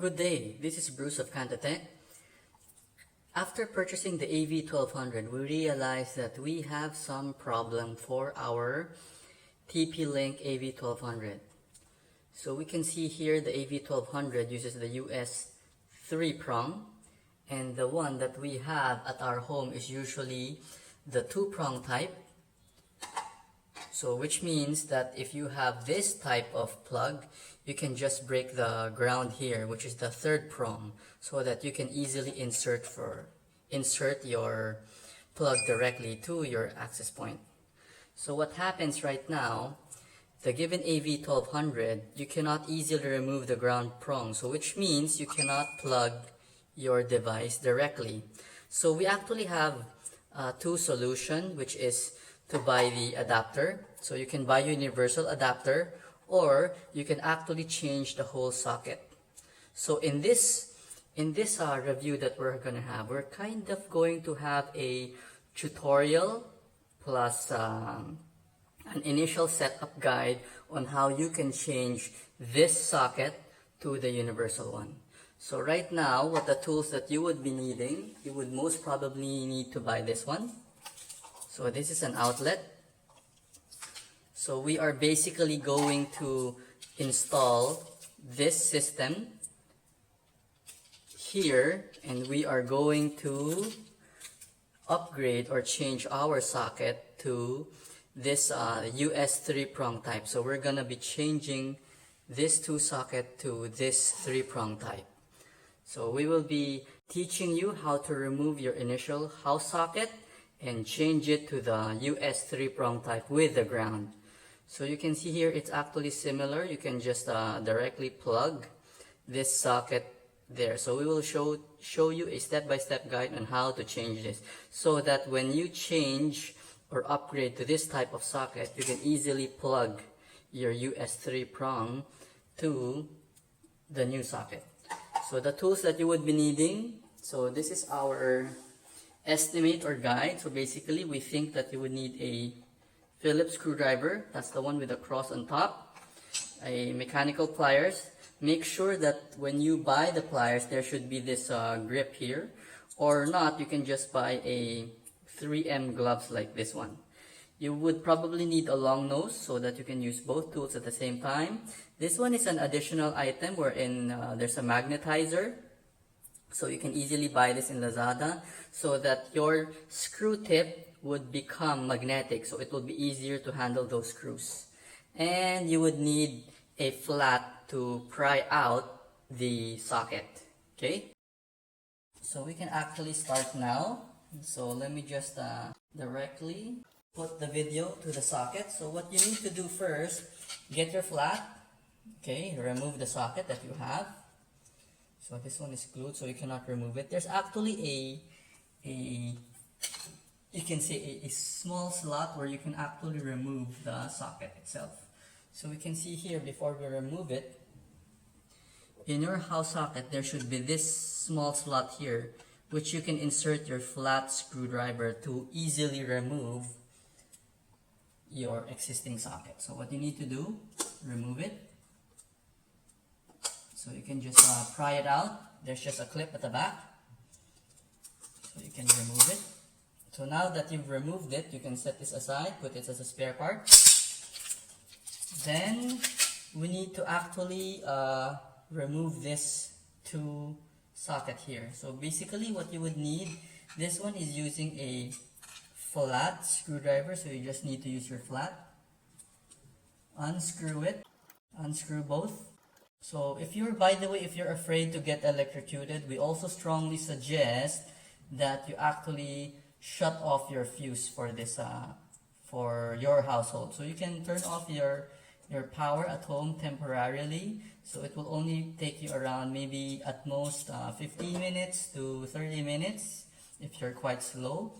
Good day, this is Bruce of Cantatech. After purchasing the AV1200, we realized that we have some problem for our TP-Link AV1200. So we can see here the AV1200 uses the US 3 prong, and the one that we have at our home is usually the 2 prong type. So which means that if you have this type of plug, you can just break the ground here, which is the 3rd prong, so that you can easily insert your plug directly to your access point. So what happens right now, the given AV1200, you cannot easily remove the ground prong, so which means you cannot plug your device directly. So we actually have two solutions, which is to buy the adapter. So you can buy a universal adapter, or you can actually change the whole socket. So in this review that we're gonna have, we're kind of going to have a tutorial plus an initial setup guide on how you can change this socket to the universal one. So right now, what the tools that you would be needing, you would most probably need to buy this one. So this is an outlet. So we are basically going to install this system here, and we are going to upgrade or change our socket to this US 3 prong type. So we're gonna be changing this 2 socket to this 3 prong type. So we will be teaching you how to remove your initial house socket and change it to the US 3 prong type with the ground. So you can see here it's actually similar. You can just directly plug this socket there. So we will show you a step-by-step guide on how to change this, so that when you change or upgrade to this type of socket, you can easily plug your US 3 prong to the new socket. So the tools that you would be needing, so this is our estimate or guide. So basically we think that you would need a Phillips screwdriver, that's the one with the cross on top, a mechanical pliers. Make sure that when you buy the pliers, there should be this grip here, or not, you can just buy a 3M gloves like this one. You would probably need a long nose so that you can use both tools at the same time. This one is an additional item wherein there's a magnetizer. So you can easily buy this in Lazada, so that your screw tip would become magnetic, so it will be easier to handle those screws. And you would need a flat to pry out the socket. Okay, so we can actually start now. So let me just directly put the video to the socket. So what you need to do first, get your flat. Okay, remove the socket that you have. So this one is glued, so you cannot remove it. There's actually you can see a small slot where you can actually remove the socket itself. So we can see here, before we remove it, in your house socket, there should be this small slot here, which you can insert your flat screwdriver to easily remove your existing socket. So what you need to do, remove it. So you can just pry it out. There's just a clip at the back, so you can remove it. So now that you've removed it, you can set this aside, put it as a spare part. Then we need to actually remove this 2 socket here. So basically what you would need, this one is using a flat screwdriver, so you just need to use your flat. Unscrew it, unscrew both. So if you're afraid to get electrocuted, we also strongly suggest that you actually shut off your fuse for this for your household. So you can turn off your power at home temporarily, so it will only take you around maybe at most 15 minutes to 30 minutes if you're quite slow.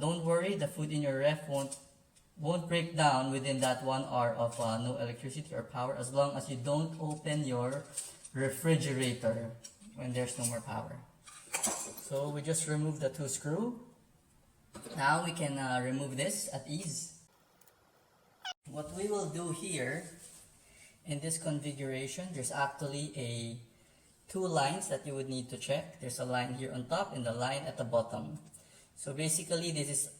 Don't worry, the food in your ref won't break down within that 1 hour of no electricity or power, as long as you don't open your refrigerator when there's no more power. So we just remove the 2 screws. Now we can remove this at ease. What we will do here, in this configuration, there's actually two lines that you would need to check. There's a line here on top and a line at the bottom. So basically this is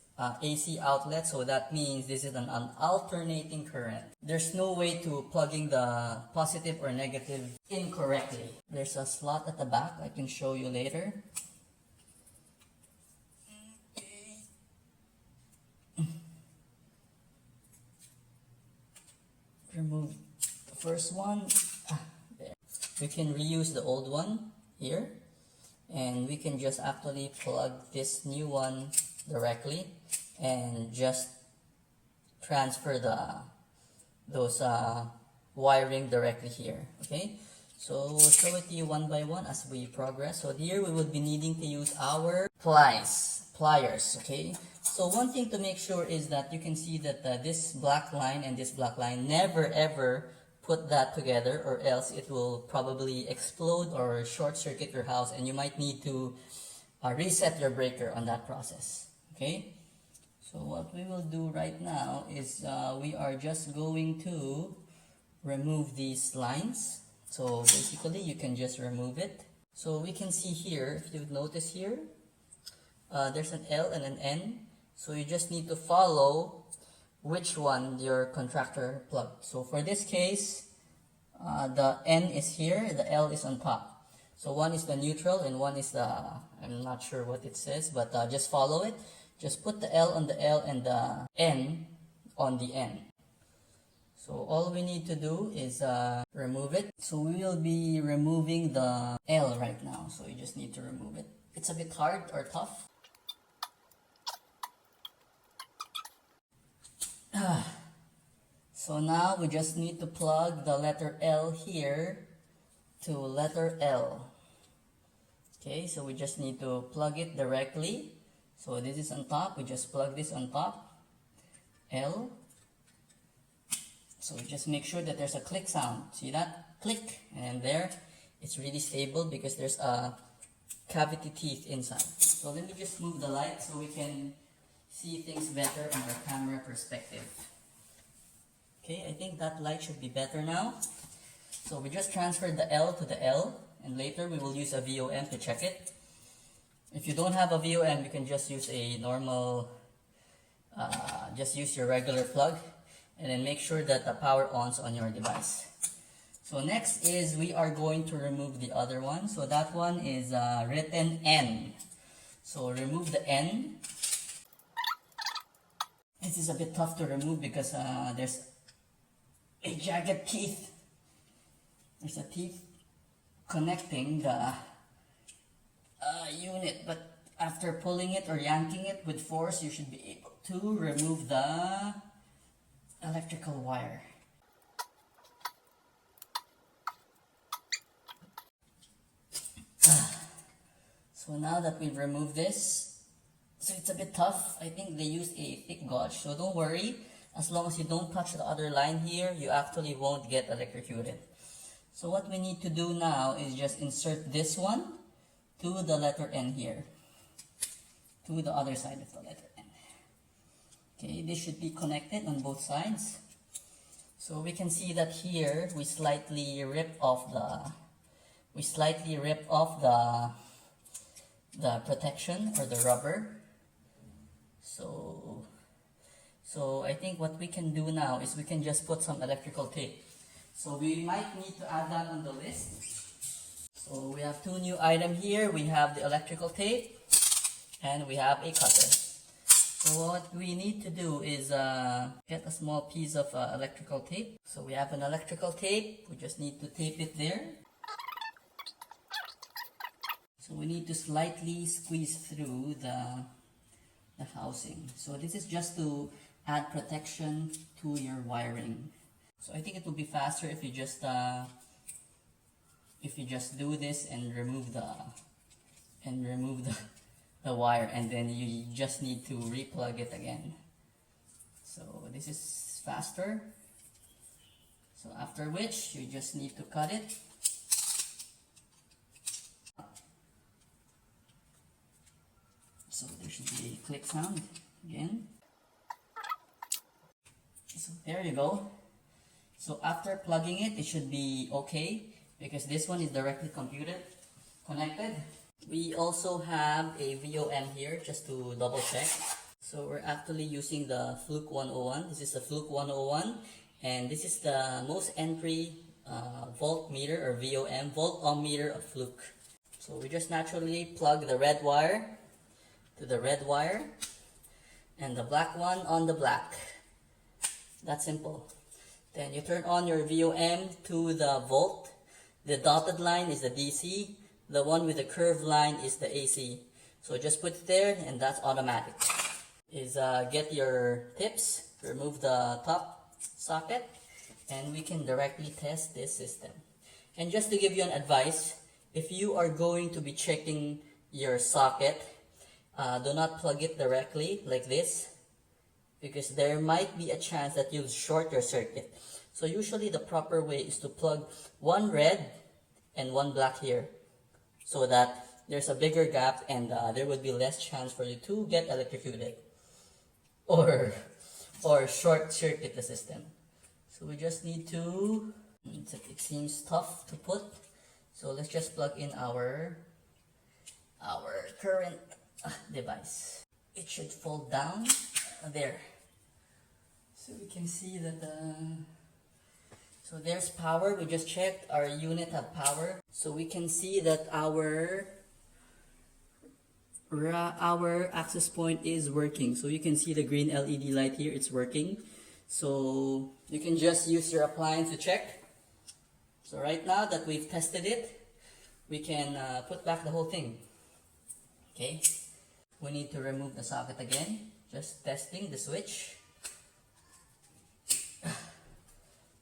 AC outlet, so that means this is an alternating current. There's no way to plugging the positive or negative incorrectly. There's a slot at the back I can show you later. Remove the first one. There. We can reuse the old one here, and we can just actually plug this new one directly and just transfer those wiring directly here. Okay, so we'll show it to you one by one as we progress. So here we will be needing to use our pliers. Okay, so one thing to make sure is that you can see that this black line and this black line, never ever put that together, or else it will probably explode or short circuit your house, and you might need to reset your breaker on that process. Okay, so what we will do right now is we are just going to remove these lines. So basically you can just remove it. So we can see here, if you notice here, there's an L and an N. So you just need to follow which one your contractor plugged. So for this case, the N is here, the L is on top. So one is the neutral and one is the, I'm not sure what it says, but just follow it. Just put the L on the L and the N on the N. So all we need to do is remove it. So we will be removing the L right now. So you just need to remove it. It's a bit hard or tough. So now we just need to plug the letter L here to letter L. Okay, so we just need to plug it directly. So this is on top, we just plug this on top, L. So we just make sure that there's a click sound. See that? Click. And there, it's really stable because there's a cavity teeth inside. So let me just move the light so we can see things better on our camera perspective. Okay, I think that light should be better now. So we just transferred the L to the L, and later we will use a VOM to check it. If you don't have a VOM, you can just use a normal, just use your regular plug, and then make sure that the power on's on your device. So next is we are going to remove the other one. So that one is written N. So remove the N. This is a bit tough to remove because there's a jagged teeth. There's a teeth connecting the unit, but after pulling it or yanking it with force, you should be able to remove the electrical wire. So now that we've removed this, so it's a bit tough. I think they used a thick gauze, so don't worry. As long as you don't touch the other line here, you actually won't get electrocuted. So what we need to do now is just insert this one to the letter N here, to the other side of the letter N. Okay, this should be connected on both sides. So we can see that here we slightly rip off the protection or the rubber. So I think what we can do now is we can just put some electrical tape. So we might need to add that on the list. So we have two new items here. We have the electrical tape and we have a cutter. So what we need to do is get a small piece of electrical tape. So we have an electrical tape. We just need to tape it there. So we need to slightly squeeze through the housing. So this is just to add protection to your wiring. So I think it will be faster if you just do this and remove the wire, and then you just need to replug it again. So this is faster. So after which you just need to cut it. So there should be a click sound again. So there you go. So after plugging it, it should be okay. because this one is directly connected. We also have a VOM here just to double check. So we're actually using the Fluke 101. This is the Fluke 101, and this is the most entry voltmeter or VOM, volt ohm meter of Fluke. So we just naturally plug the red wire to the red wire and the black one on the black. That's simple. Then you turn on your VOM to the volt. The dotted line is the DC. The one with the curved line is the AC. So just put it there, and that's automatic. Get your tips, remove the top socket, and we can directly test this system. And just to give you an advice, if you are going to be checking your socket, do not plug it directly like this, because there might be a chance that you'll short your circuit. So usually the proper way is to plug one red and one black here, so that there's a bigger gap and there would be less chance for you to get electrocuted or short circuit the system. So we just need to, it seems tough to put, so let's just plug in our current device. It should fall down there. So we can see that so there's power. We just checked our unit have power. So we can see that our access point is working. So you can see the green LED light here, it's working. So you can just use your appliance to check. So right now that we've tested it, we can put back the whole thing. Okay, we need to remove the socket again, just testing the switch.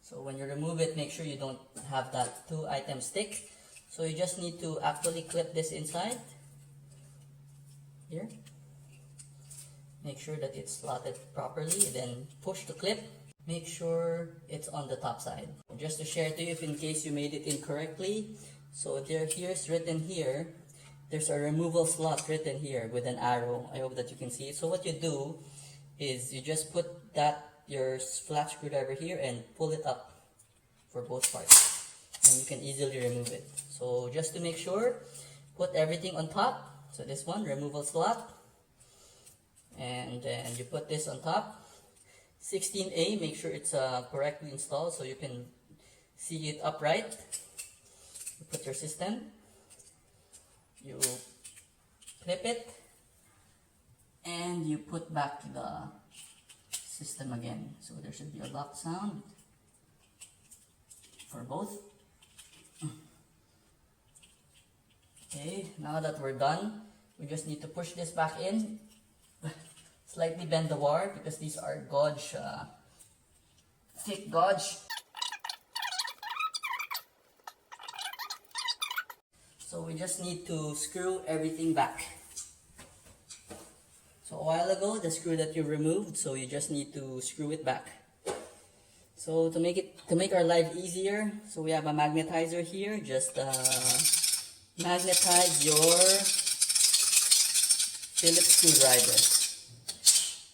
So when you remove it, make sure you don't have that 2-item stick. So you just need to actually clip this inside here. Make sure that it's slotted properly, then push the clip. Make sure it's on the top side. Just to share to you, if in case you made it incorrectly, so here's written here, there's a removal slot written here with an arrow. I hope that you can see it. So what you do is you just put your flat screwdriver here and pull it up for both parts, and you can easily remove it. So just to make sure, put everything on top. So this one, removal slot, and then you put this on top. 16A, make sure it's correctly installed so you can see it upright. You put your system, you clip it, and you put back the system again. So there should be a lock sound for both. Okay, now that we're done, we just need to push this back in. Slightly bend the wire because these are gauge, thick gauge. So we just need to screw everything back. So a while ago, the screw that you removed, so you just need to screw it back. So to make our life easier, so we have a magnetizer here. Just magnetize your Phillips screwdriver.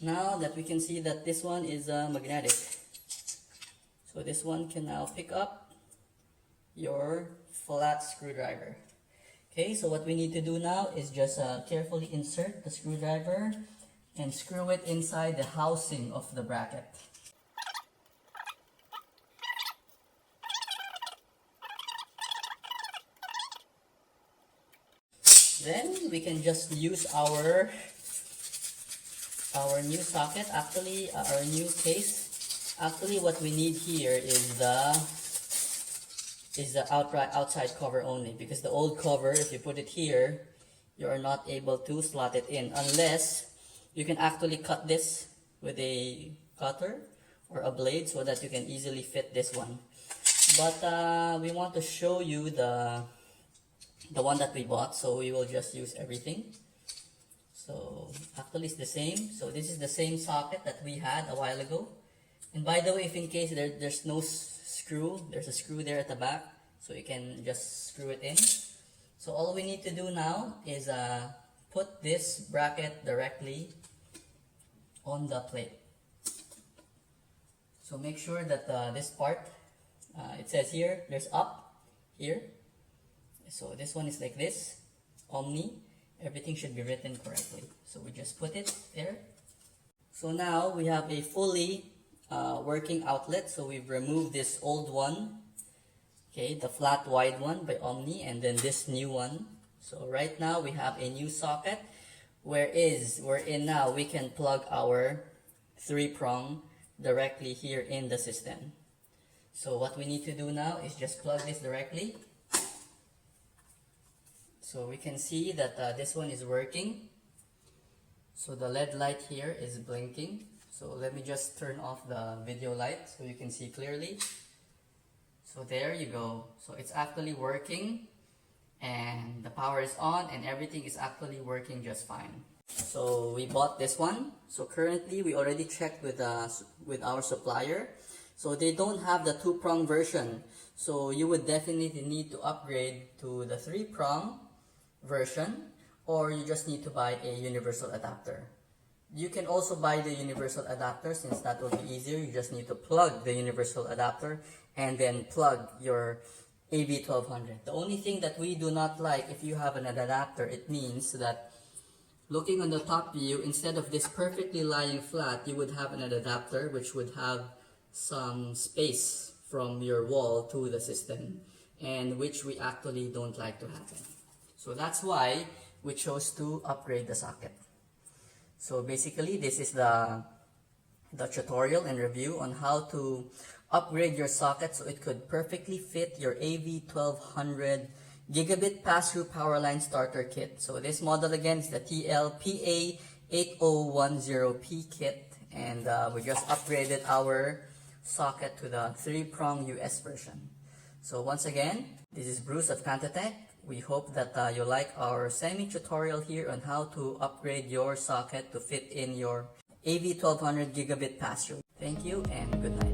Now that we can see that this one is magnetic, so this one can now pick up your flat screwdriver. Okay, so what we need to do now is just carefully insert the screwdriver and screw it inside the housing of the bracket. Then we can just use our new socket, actually our new case. Actually what we need here is the outside cover only, because the old cover, if you put it here, you are not able to slot it in unless you can actually cut this with a cutter or a blade so that you can easily fit this one. But we want to show you the one that we bought, so we will just use everything. So actually it's the same. So this is the same socket that we had a while ago. And by the way, if in case there's no screw, there's a screw there at the back, so you can just screw it in. So all we need to do now is put this bracket directly on the plate. So make sure that this part, it says here, there's up here. So this one is like this, Omni. Everything should be written correctly. So we just put it there. So now we have a fully working outlet. So we've removed this old one, okay, the flat wide one by Omni, and then this new one. So right now we have a new socket, wherein now we can plug our 3-prong directly here in the system. So what we need to do now is just plug this directly. So we can see that this one is working. So the LED light here is blinking. So let me just turn off the video light so you can see clearly. So there you go. So it's actually working, and the power is on, and everything is actually working just fine. So we bought this one. So currently we already checked with our supplier. So they don't have the 2-prong version. So you would definitely need to upgrade to the 3-prong version, or you just need to buy a universal adapter. You can also buy the universal adapter, since that will be easier. You just need to plug the universal adapter and then plug your AV1200. The only thing that we do not like, if you have an adapter, it means that looking on the top view, instead of this perfectly lying flat, you would have an adapter which would have some space from your wall to the system, and which we actually don't like to happen. So that's why we chose to upgrade the socket. So basically, this is the tutorial and review on how to upgrade your socket so it could perfectly fit your AV1200 gigabit pass-through Powerline starter kit. So this model again is the TLPA8010P kit, and we just upgraded our socket to the 3-prong US version. So once again, this is Bruce of Cantotech. We hope that you like our semi-tutorial here on how to upgrade your socket to fit in your AV1200 gigabit pass-through. Thank you and good night.